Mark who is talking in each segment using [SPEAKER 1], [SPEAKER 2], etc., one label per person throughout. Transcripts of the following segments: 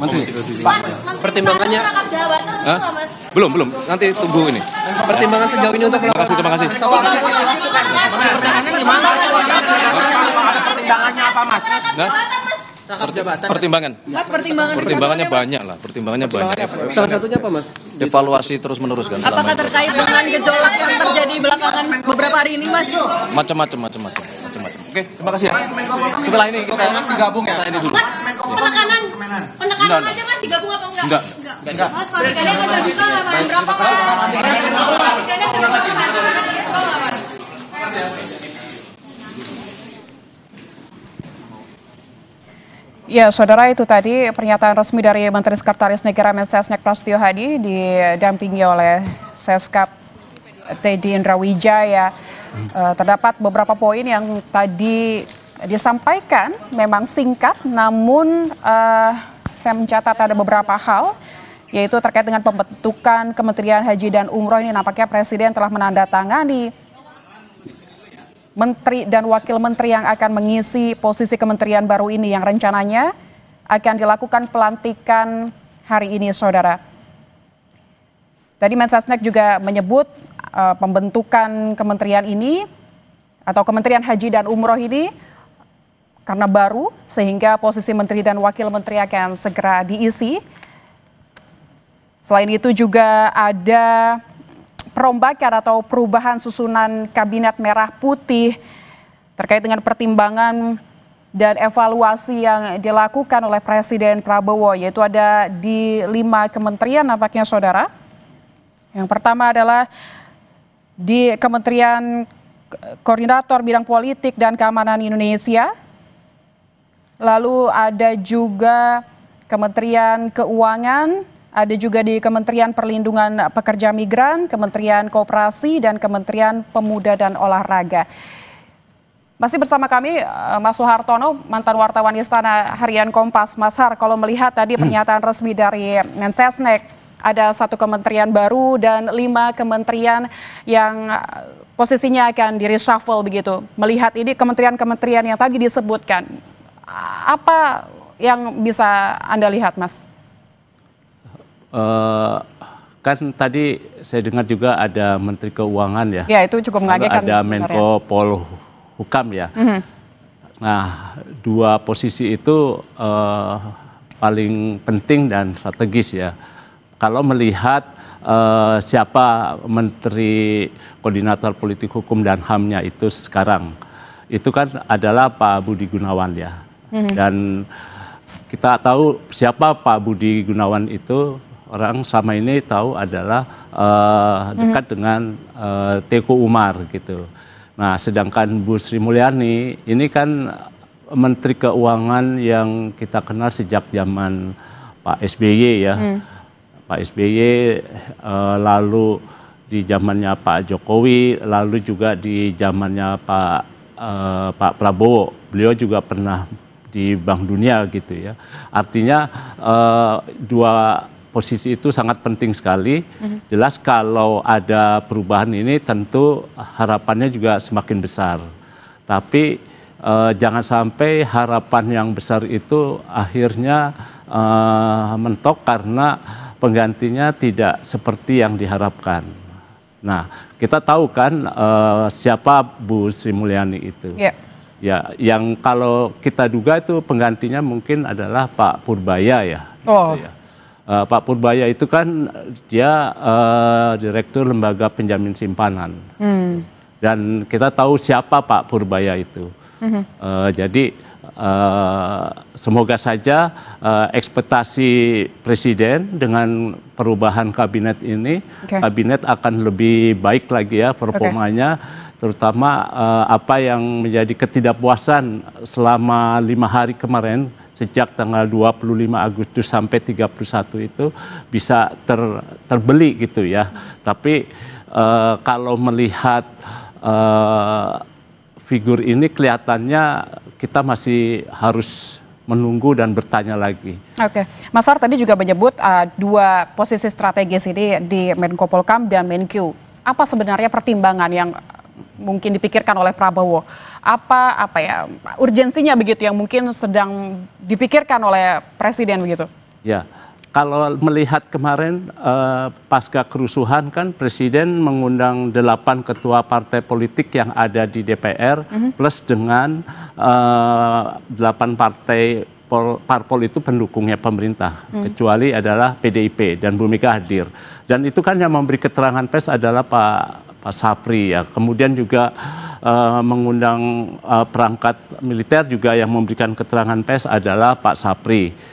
[SPEAKER 1] Menteri.
[SPEAKER 2] Pak,
[SPEAKER 1] Pertimbangannya
[SPEAKER 2] rangkap jabatan itu nggak, Mas?
[SPEAKER 1] belum. Nanti tunggu ini. Pertimbangan sejauh ini untuk terima kasih.
[SPEAKER 3] Pertanyaannya gimana? Pertimbangannya apa, Mas? Rangkap jabatan.
[SPEAKER 1] Pertimbangan.
[SPEAKER 4] Mas,
[SPEAKER 1] Pertimbangannya banyak lah.
[SPEAKER 3] Salah satunya apa, Mas?
[SPEAKER 1] Evaluasi terus menerus kan selama
[SPEAKER 4] apakah
[SPEAKER 1] ini.
[SPEAKER 4] terkait dengan gejolak yang terjadi belakangan beberapa hari ini, Mas?
[SPEAKER 1] Macam-macam. Oke, terima kasih ya. Setelah ini kita digabung ya. Kita ini dulu.
[SPEAKER 2] Mas, penekanan aja, Mas, digabung apa enggak?
[SPEAKER 1] Enggak.
[SPEAKER 4] Mas, pelantikannya kan terbuka nggak, Mas? Berapa, Mas? Pelantikannya terbuka nggak, Mas?
[SPEAKER 5] Ya, saudara, itu tadi pernyataan resmi dari Menteri Sekretaris Negara Mensesnek Prasetyo Hadi didampingi oleh Seskap Teddy Indrawijaya. Terdapat beberapa poin yang tadi disampaikan memang singkat, namun saya mencatat ada beberapa hal, yaitu terkait dengan pembentukan Kementerian Haji dan Umroh. Ini nampaknya Presiden telah menandatangani Menteri dan Wakil Menteri yang akan mengisi posisi kementerian baru ini yang rencananya akan dilakukan pelantikan hari ini, saudara. Tadi Mensesnek juga menyebut pembentukan kementerian ini atau Kementerian Haji dan Umroh ini karena baru, sehingga posisi Menteri dan Wakil Menteri akan segera diisi. Selain itu juga ada perombakan atau perubahan susunan Kabinet Merah Putih terkait dengan pertimbangan dan evaluasi yang dilakukan oleh Presiden Prabowo, yaitu ada di 5 kementerian nampaknya, saudara. Yang pertama adalah di Kementerian Koordinator Bidang Politik dan Keamanan Indonesia. Lalu ada juga Kementerian Keuangan, ada juga di Kementerian Perlindungan Pekerja Migran, Kementerian Koperasi, dan Kementerian Pemuda dan Olahraga. Masih bersama kami Mas Soehartono, mantan wartawan Istana Harian Kompas. Mas Har, kalau melihat tadi pernyataan resmi dari Mensesnek, ada 1 kementerian baru dan 5 kementerian yang posisinya akan di-reshuffle begitu. Melihat ini kementerian-kementerian yang tadi disebutkan, apa yang bisa Anda lihat, Mas?
[SPEAKER 6] Kan tadi saya dengar juga ada Menteri Keuangan ya.
[SPEAKER 5] Ya, itu cukup mengagetkan.
[SPEAKER 6] Ada Menko Polhukam ya. Nah, 2 posisi itu paling penting dan strategis ya. Kalau melihat siapa Menteri Koordinator Politik Hukum dan HAM-nya itu sekarang, itu kan adalah Pak Budi Gunawan ya. Dan kita tahu siapa Pak Budi Gunawan itu. Orang selama ini tahu adalah dekat dengan Teuku Umar gitu. Nah, sedangkan Bu Sri Mulyani ini kan Menteri Keuangan yang kita kenal sejak zaman Pak SBY ya. Pak SBY, lalu di zamannya Pak Jokowi, lalu juga di zamannya Pak Prabowo. Beliau juga pernah di Bank Dunia gitu ya. Artinya 2 posisi itu sangat penting sekali. Jelas kalau ada perubahan ini tentu harapannya juga semakin besar. Tapi jangan sampai harapan yang besar itu akhirnya mentok karena penggantinya tidak seperti yang diharapkan. Nah, kita tahu kan siapa Bu Sri Mulyani itu. Ya, yang kalau kita duga itu penggantinya mungkin adalah Pak Purbaya ya. Gitu ya. Pak Purbaya itu kan dia Direktur Lembaga Penjamin Simpanan. Dan kita tahu siapa Pak Purbaya itu. Jadi semoga saja ekspektasi Presiden dengan perubahan kabinet ini, kabinet akan lebih baik lagi ya performanya, terutama apa yang menjadi ketidakpuasan selama 5 hari kemarin, sejak tanggal 25 Agustus sampai 31 itu bisa terbeli gitu ya. Tapi kalau melihat figur ini kelihatannya kita masih harus menunggu dan bertanya lagi.
[SPEAKER 5] Oke, Mas Har tadi juga menyebut 2 posisi strategis ini di Menko Polhukam dan Menkyu. Apa sebenarnya pertimbangan yang mungkin dipikirkan oleh Prabowo? Apa ya urgensinya begitu yang mungkin sedang dipikirkan oleh Presiden begitu?
[SPEAKER 6] Ya, kalau melihat kemarin pasca kerusuhan kan Presiden mengundang 8 ketua partai politik yang ada di DPR plus dengan 8 partai parpol itu pendukungnya pemerintah, kecuali adalah PDIP dan Bu Mega hadir. Dan itu kan yang memberi keterangan pers adalah Pak Sapri ya. Kemudian juga mengundang perangkat militer juga yang memberikan keterangan pers adalah Pak Sapri.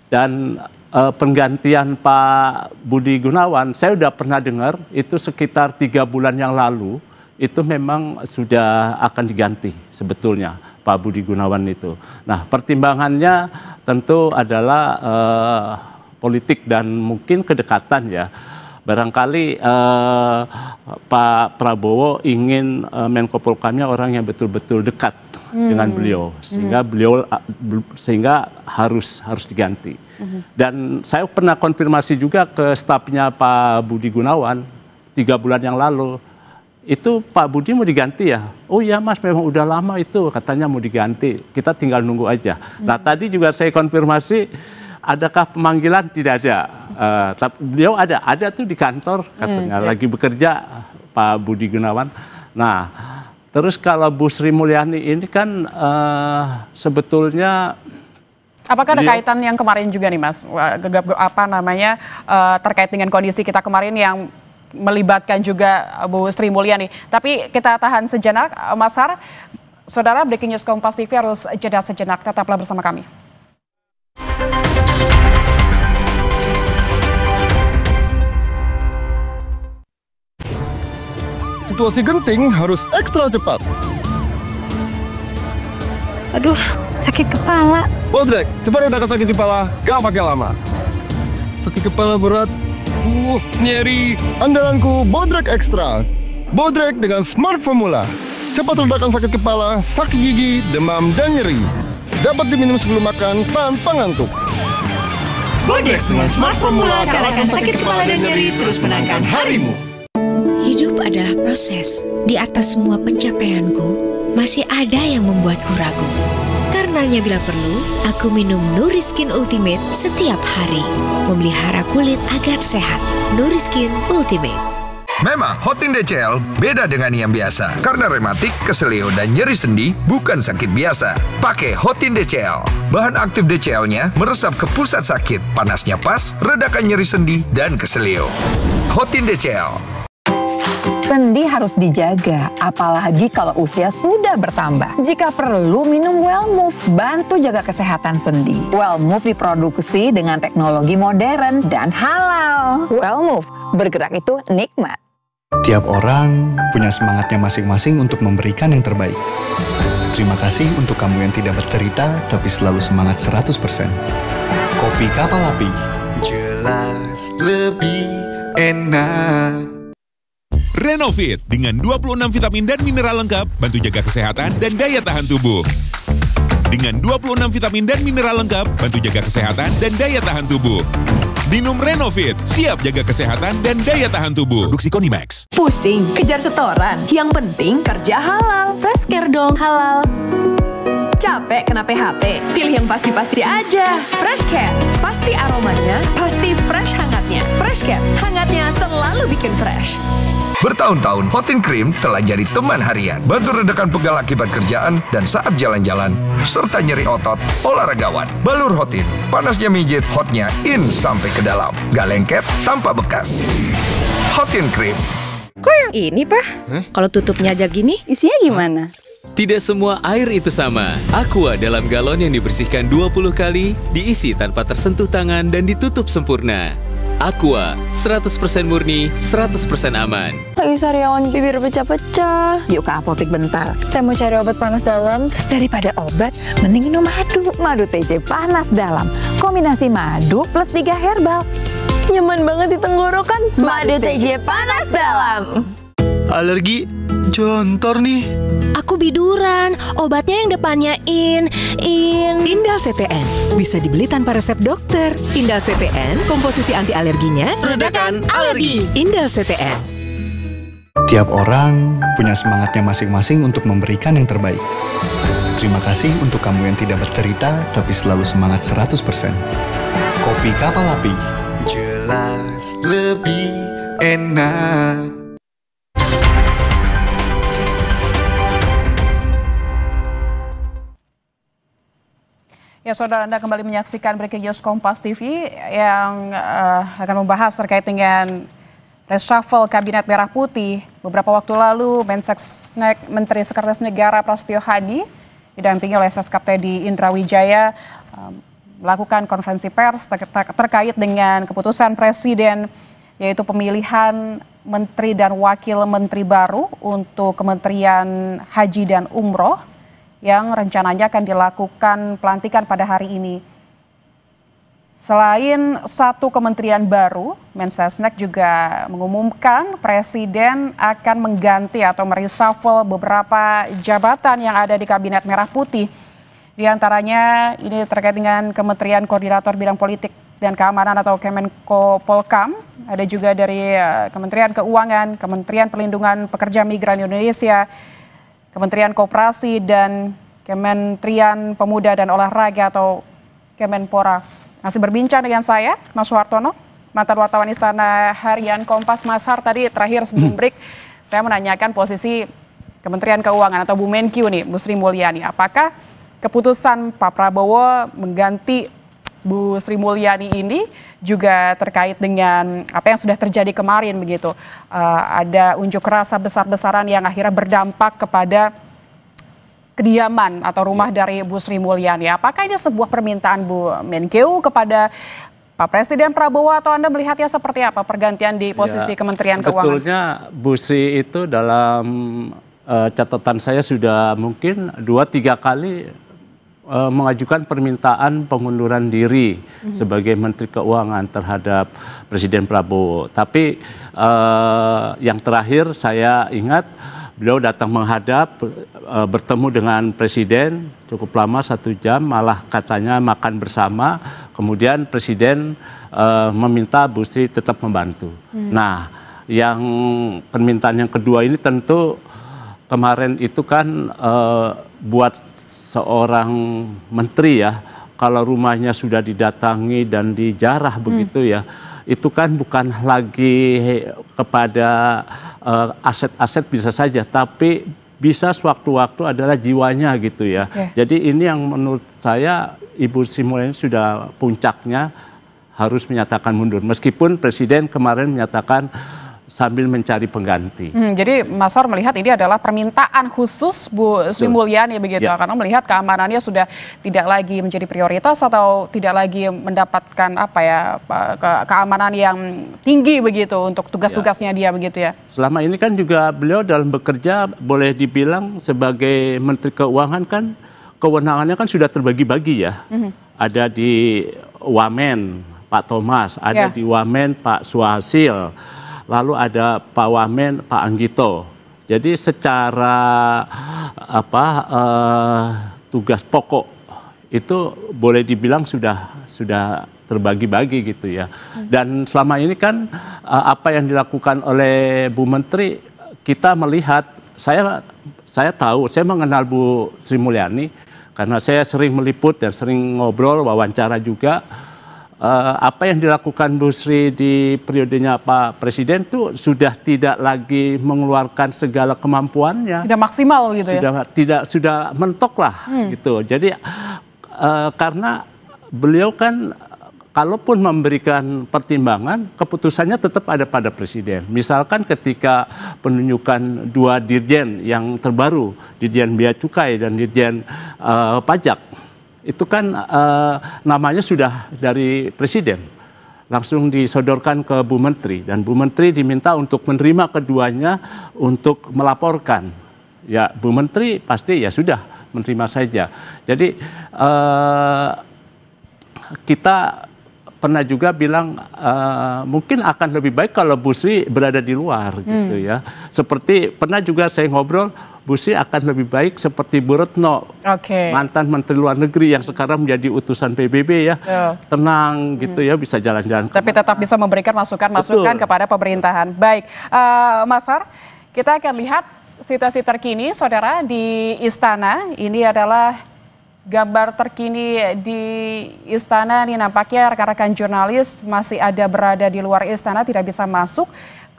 [SPEAKER 6] Dan penggantian Pak Budi Gunawan, saya sudah pernah dengar itu sekitar 3 bulan yang lalu, itu memang sudah akan diganti sebetulnya Pak Budi Gunawan itu. Nah, pertimbangannya tentu adalah politik dan mungkin kedekatan ya. Barangkali Pak Prabowo ingin Menko Polhukamnya orang yang betul-betul dekat dengan beliau, sehingga harus diganti. Dan saya pernah konfirmasi juga ke stafnya Pak Budi Gunawan 3 bulan yang lalu, itu Pak Budi mau diganti ya? Oh iya Mas, memang udah lama itu katanya mau diganti, kita tinggal nunggu aja. Nah tadi juga saya konfirmasi, adakah pemanggilan? Tidak ada. Tapi beliau ada tuh di kantor katanya, lagi bekerja Pak Budi Gunawan. Nah, terus kalau Bu Sri Mulyani ini kan sebetulnya
[SPEAKER 5] apakah ada kaitan yang kemarin juga nih Mas, terkait dengan kondisi kita kemarin yang melibatkan juga Bu Sri Mulyani. Tapi kita tahan sejenak, Mas Har. Saudara, Breaking News Kompas TV harus jeda sejenak, tetaplah bersama kami.
[SPEAKER 7] Situasi genting harus ekstra cepat.
[SPEAKER 8] Aduh, sakit kepala.
[SPEAKER 7] Bodrek, cepat redakan sakit kepala, gak pakai lama. Sakit kepala berat, nyeri. Andalanku Bodrek Extra. Bodrek dengan Smart Formula. Cepat redakan sakit kepala, sakit gigi, demam, dan nyeri. Dapat diminum sebelum makan tanpa ngantuk.
[SPEAKER 8] Bodrek dengan Smart Formula kalahkan sakit kepala dan nyeri, terus menangkan harimu.
[SPEAKER 9] Hidup adalah proses. Di atas semua pencapaianku, masih ada yang membuatku ragu. Karenanya bila perlu, aku minum Nuriskin Ultimate setiap hari. Memelihara kulit agar sehat. Nuriskin Ultimate.
[SPEAKER 10] Memang Hotin DCL beda dengan yang biasa. Karena rematik, keselio, dan nyeri sendi bukan sakit biasa. Pakai Hotin DCL. Bahan aktif DCL-nya meresap ke pusat sakit. Panasnya pas, redakan nyeri sendi dan keselio. Hotin DCL.
[SPEAKER 11] Sendi harus dijaga, apalagi kalau usia sudah bertambah. Jika perlu, minum Wellmove, bantu jaga kesehatan sendi. Wellmove diproduksi dengan teknologi modern dan halal. Wellmove, bergerak itu nikmat.
[SPEAKER 12] Tiap orang punya semangatnya masing-masing untuk memberikan yang terbaik. Terima kasih untuk kamu yang tidak bercerita, tapi selalu semangat 100%. Kopi Kapal Api. Jelas lebih enak.
[SPEAKER 13] Renovit dengan 26 vitamin dan mineral lengkap, bantu jaga kesehatan dan daya tahan tubuh. Dengan 26 vitamin dan mineral lengkap, bantu jaga kesehatan dan daya tahan tubuh. Minum Renovit, siap jaga kesehatan dan daya tahan tubuh. Produksi Konimax.
[SPEAKER 14] Pusing, kejar setoran. Yang penting kerja halal. Fresh Care dong, halal. Capek kena PHP? Pilih yang pasti-pasti aja. Fresh Care, pasti aromanya, pasti fresh hangatnya. Fresh Care, hangatnya selalu bikin fresh.
[SPEAKER 10] Bertahun-tahun, Hotin Cream telah jadi teman harian. Bantu redakan pegal akibat kerjaan dan saat jalan-jalan, serta nyeri otot, olahragawan. Balur Hotin, panasnya mijit, hotnya in sampai ke dalam. Gak lengket, tanpa bekas. Hotin Cream.
[SPEAKER 8] Kok yang ini, Pak? Kalau tutupnya aja gini, isinya gimana?
[SPEAKER 15] Tidak semua air itu sama. Aqua dalam galon yang dibersihkan 20 kali, diisi tanpa tersentuh tangan dan ditutup sempurna. Aqua, 100% murni, 100% aman.
[SPEAKER 8] Lagi sariawan bibir pecah-pecah.
[SPEAKER 11] Yuk ke apotek bentar.
[SPEAKER 8] Saya mau cari obat panas dalam.
[SPEAKER 11] Daripada obat, mending minum madu. Madu TJ panas dalam. Kombinasi madu plus 3 herbal.
[SPEAKER 8] Nyaman banget di tenggorokan. Madu TJ panas dalam.
[SPEAKER 16] Alergi, jontor nih.
[SPEAKER 9] Aku biduran, obatnya yang depannya
[SPEAKER 14] Indal CTN, bisa dibeli tanpa resep dokter. Indal CTN, komposisi anti alerginya
[SPEAKER 16] redakan alergi.
[SPEAKER 14] Indal CTN.
[SPEAKER 12] Tiap orang punya semangatnya masing-masing untuk memberikan yang terbaik. Terima kasih untuk kamu yang tidak bercerita, tapi selalu semangat 100%. Kopi Kapal Api. Jelas lebih enak.
[SPEAKER 5] Ya, saudara, Anda kembali menyaksikan Breaking News Kompas TV yang akan membahas terkait dengan reshuffle Kabinet Merah Putih. Beberapa waktu lalu, Mensesnek Menteri Sekretaris Negara Prasetyo Hadi didampingi oleh Seskap Teddy Indra Wijaya melakukan konferensi pers terkait dengan keputusan Presiden, yaitu pemilihan Menteri dan Wakil Menteri baru untuk Kementerian Haji dan Umroh yang rencananya akan dilakukan pelantikan pada hari ini. Selain satu kementerian baru, Mensesnek juga mengumumkan Presiden akan mengganti atau mereshuffle beberapa jabatan yang ada di Kabinet Merah Putih. Di antaranya ini terkait dengan Kementerian Koordinator Bidang Politik dan Keamanan atau Kemenko Polkam, ada juga dari Kementerian Keuangan, Kementerian Perlindungan Pekerja Migran Indonesia, Kementerian Koperasi, dan Kementerian Pemuda dan Olahraga atau Kemenpora. Masih berbincang dengan saya, Mas Wartono, mantan wartawan Istana Harian Kompas. Mas Har, tadi terakhir sebelum break, saya menanyakan posisi Kementerian Keuangan atau Bu Menkyu nih, Bu Sri Mulyani. Apakah keputusan Pak Prabowo mengganti Bu Sri Mulyani ini juga terkait dengan apa yang sudah terjadi kemarin begitu? Ada unjuk rasa besar-besaran yang akhirnya berdampak kepada kediaman atau rumah dari Bu Sri Mulyani. Apakah ini sebuah permintaan Bu Menkyu kepada Pak Presiden Prabowo atau Anda melihatnya seperti apa pergantian di posisi Kementerian Keuangan?
[SPEAKER 6] Sebetulnya Bu Sri itu dalam catatan saya sudah mungkin 2-3 kali mengajukan permintaan pengunduran diri sebagai Menteri Keuangan terhadap Presiden Prabowo. Tapi yang terakhir saya ingat beliau datang menghadap, bertemu dengan Presiden cukup lama 1 jam, malah katanya makan bersama. Kemudian Presiden meminta Bu Sri tetap membantu. Nah, yang permintaan yang kedua ini tentu kemarin itu kan buat seorang menteri ya, kalau rumahnya sudah didatangi dan dijarah begitu ya, itu kan bukan lagi kepada aset-aset bisa saja, tapi bisa sewaktu-waktu adalah jiwanya gitu ya. Jadi ini yang menurut saya Ibu Sri Mulyani sudah puncaknya harus menyatakan mundur. Meskipun Presiden kemarin menyatakan sambil mencari pengganti.
[SPEAKER 5] Jadi Mas Har melihat ini adalah permintaan khusus Bu Sri Mulyani begitu, karena melihat keamanannya sudah tidak lagi menjadi prioritas atau tidak lagi mendapatkan apa ya keamanan yang tinggi begitu untuk tugas-tugasnya dia begitu ya.
[SPEAKER 6] Selama ini kan juga beliau dalam bekerja boleh dibilang sebagai Menteri Keuangan kan kewenangannya kan sudah terbagi-bagi ya. Ada di Wamen Pak Thomas, ada di Wamen Pak Suhasil, lalu ada Pak Wamen, Pak Anggito. Jadi secara tugas pokok itu boleh dibilang sudah terbagi-bagi gitu ya. Dan selama ini kan apa yang dilakukan oleh Bu Menteri, kita melihat, saya tahu, saya mengenal Bu Sri Mulyani karena saya sering meliput dan sering ngobrol, wawancara juga. Apa yang dilakukan Bu Sri di periodenya Pak Presiden itu sudah tidak lagi mengeluarkan segala kemampuannya.
[SPEAKER 5] Tidak maksimal gitu ya?
[SPEAKER 6] Sudah mentok lah gitu. Jadi karena beliau kan kalaupun memberikan pertimbangan, keputusannya tetap ada pada Presiden. Misalkan ketika penunjukan 2 dirjen yang terbaru, Dirjen Bea Cukai dan Dirjen Pajak, itu kan namanya sudah dari Presiden, langsung disodorkan ke Bu Menteri, dan Bu Menteri diminta untuk menerima keduanya untuk melaporkan. Ya, Bu Menteri pasti ya sudah menerima saja. Jadi kita pernah juga bilang mungkin akan lebih baik kalau Bu Sri berada di luar gitu ya. Seperti pernah juga saya ngobrol, Bu Sri akan lebih baik seperti Bu Retno, mantan Menteri Luar Negeri yang sekarang menjadi utusan PBB ya, tenang gitu ya, bisa jalan-jalan.
[SPEAKER 5] Tapi tetap bisa memberikan masukan-masukan kepada pemerintahan. Baik, Mas Har, kita akan lihat situasi terkini, saudara, di Istana. Ini adalah gambar terkini di istana nih, nampaknya rekan-rekan jurnalis masih ada berada di luar istana, tidak bisa masuk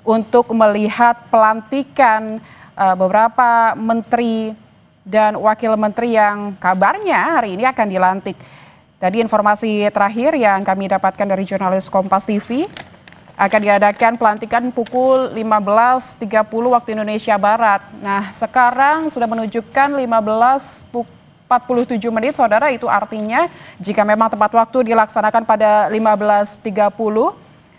[SPEAKER 5] untuk melihat pelantikan beberapa menteri dan wakil menteri yang kabarnya hari ini akan dilantik. Tadi informasi terakhir yang kami dapatkan dari jurnalis Kompas TV, akan diadakan pelantikan pukul 15.30 waktu Indonesia Barat. Nah, sekarang sudah menunjukkan 15.47 menit, saudara. Itu artinya jika memang tepat waktu dilaksanakan pada 15.30,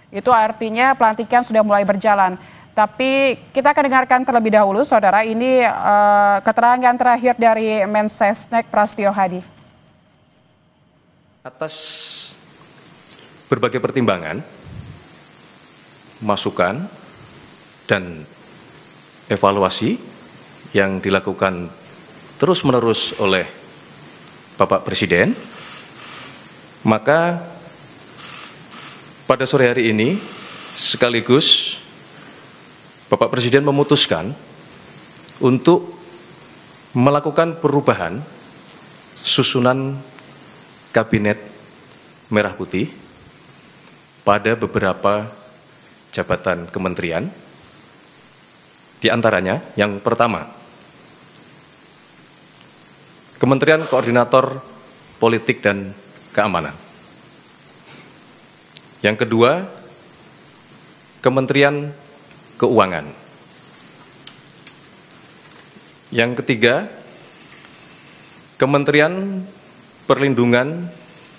[SPEAKER 5] itu artinya pelantikan sudah mulai berjalan. Tapi kita akan dengarkan terlebih dahulu, saudara. Ini keterangan terakhir dari Mensesnek Prasetyo Hadi.
[SPEAKER 17] Atas berbagai pertimbangan, masukan, dan evaluasi yang dilakukan terus-menerus oleh Bapak Presiden, maka pada sore hari ini sekaligus Bapak Presiden memutuskan untuk melakukan perubahan susunan Kabinet Merah Putih pada beberapa jabatan kementerian. Di antaranya yang pertama, Kementerian Koordinator Politik dan Keamanan. Yang kedua, Kementerian Keuangan. Yang ketiga, Kementerian Perlindungan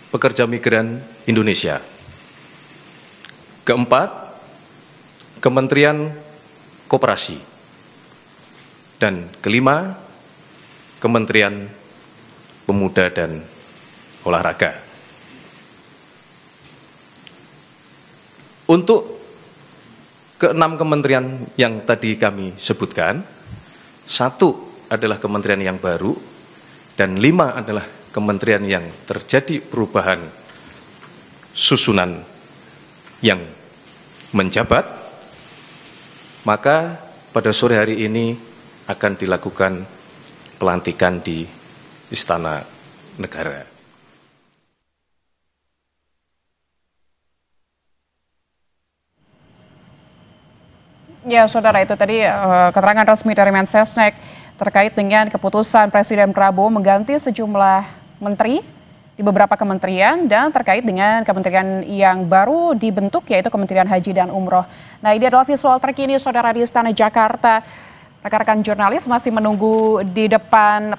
[SPEAKER 17] Pekerja Migran Indonesia. Keempat, Kementerian Koperasi. Dan kelima, Kementerian Pemuda dan Olahraga. Untuk keenam kementerian yang tadi kami sebutkan, satu adalah kementerian yang baru, dan 5 adalah kementerian yang terjadi perubahan susunan yang menjabat, maka pada sore hari ini akan dilakukan pelantikan di Istana Negara.
[SPEAKER 5] Ya, saudara, itu tadi keterangan resmi dari Mensesnek terkait dengan keputusan Presiden Prabowo mengganti sejumlah menteri di beberapa kementerian dan terkait dengan kementerian yang baru dibentuk, yaitu Kementerian Haji dan Umroh. Nah, ini adalah visual terkini, saudara, di Istana Jakarta. Rekan-rekan jurnalis masih menunggu di depan